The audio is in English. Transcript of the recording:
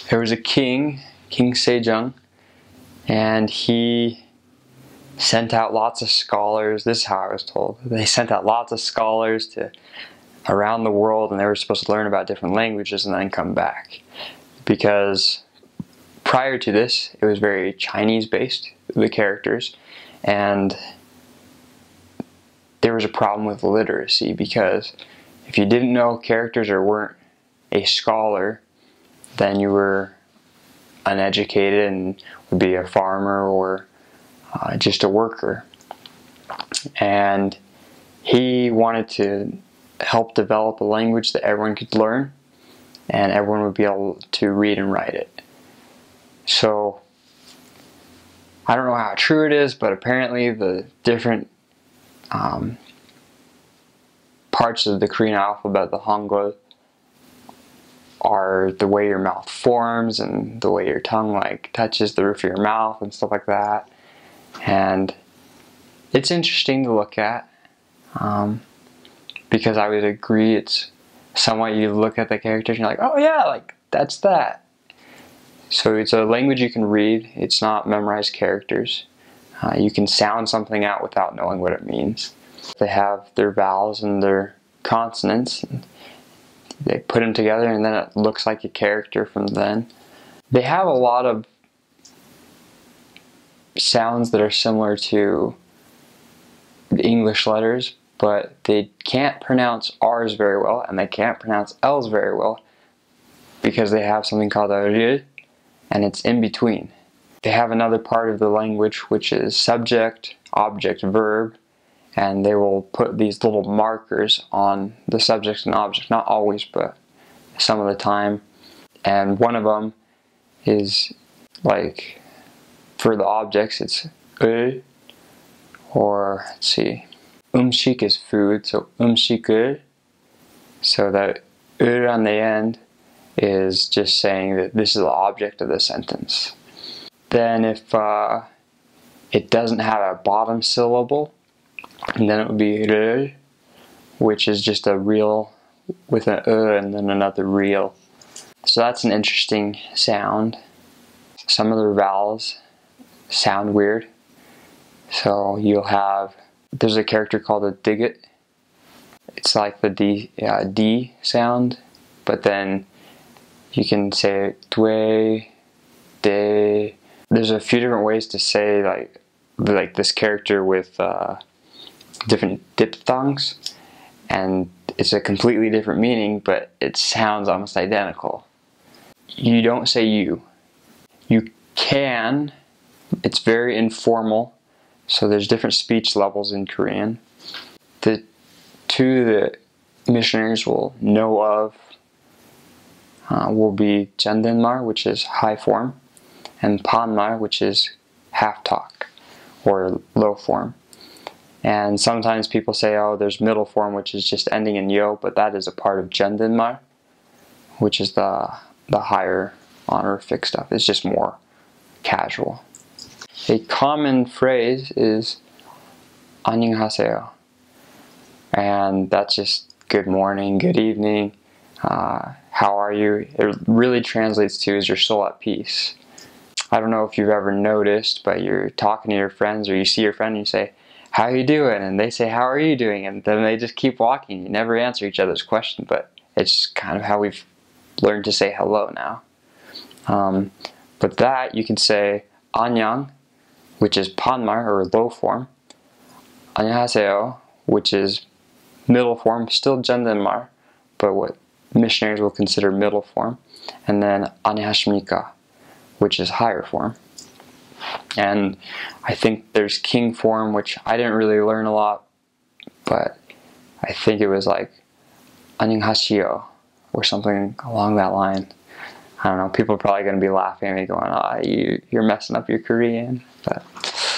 There was a king, King Sejong, and he sent out lots of scholars. This is how I was told. They sent out lots of scholars to around the world, and they were supposed to learn about different languages and then come back. Because prior to this, it was very Chinese based, the characters, and there was a problem with literacy, because if you didn't know characters or weren't a scholar, then you were uneducated and would be a farmer or just a worker. And he wanted to help develop a language that everyone could learn and everyone would be able to read and write it. So I don't know how true it is, but apparently the different parts of the Korean alphabet, the Hangul, are the way your mouth forms and the way your tongue like touches the roof of your mouth and stuff like that. And it's interesting to look at, because I would agree it's somewhat, you look at the characters and you're like, oh yeah, like that's that. So it's a language you can read. It's not memorized characters. You can sound something out without knowing what it means. They have their vowels and their consonants. And they put them together and then it looks like a character from then. They have a lot of sounds that are similar to the English letters, but they can't pronounce R's very well and they can't pronounce L's very well because they have something called a R, and it's in between. They have another part of the language which is subject, object, verb, and they will put these little markers on the subject and object, not always, but some of the time. And one of them is like, for the objects, it's or let's see, umshik is food, so umshik, so that on the end is just saying that this is the object of the sentence. Then if it doesn't have a bottom syllable, and then it would be R, which is just a real with an and then another real. So that's an interesting sound. Some of the vowels sound weird. So you'll have, there's a character called a digit. It's like the D sound, but then you can say dwe, de. There's a few different ways to say like this character with different diphthongs, and it's a completely different meaning, but it sounds almost identical. You don't say you. You can. It's very informal, so there's different speech levels in Korean. The two that missionaries will know of will be Jandenmar, which is high form, and Panmar, which is half talk or low form. And sometimes people say, oh, there's middle form, which is just ending in yo, but that is a part of Jandenmar, which is the higher honorific stuff. It's just more casual. A common phrase is 안녕하세요, and that's just good morning, good evening, how are you? It really translates to, is your soul at peace? I don't know if you've ever noticed, but you're talking to your friends or you see your friend and you say, how are you doing? And they say, how are you doing? And then they just keep walking. You never answer each other's question, but it's kind of how we've learned to say hello now. But that, you can say 안녕, which is panmar or low form, 안녕하세요, which is middle form, still 존댓말, but what missionaries will consider middle form, and then 안녕하십니까, which is higher form. And I think there's king form, which I didn't really learn a lot, but I think it was like 안녕하시오 or something along that line. I don't know, people are probably going to be laughing at me going, oh, you're messing up your Korean, but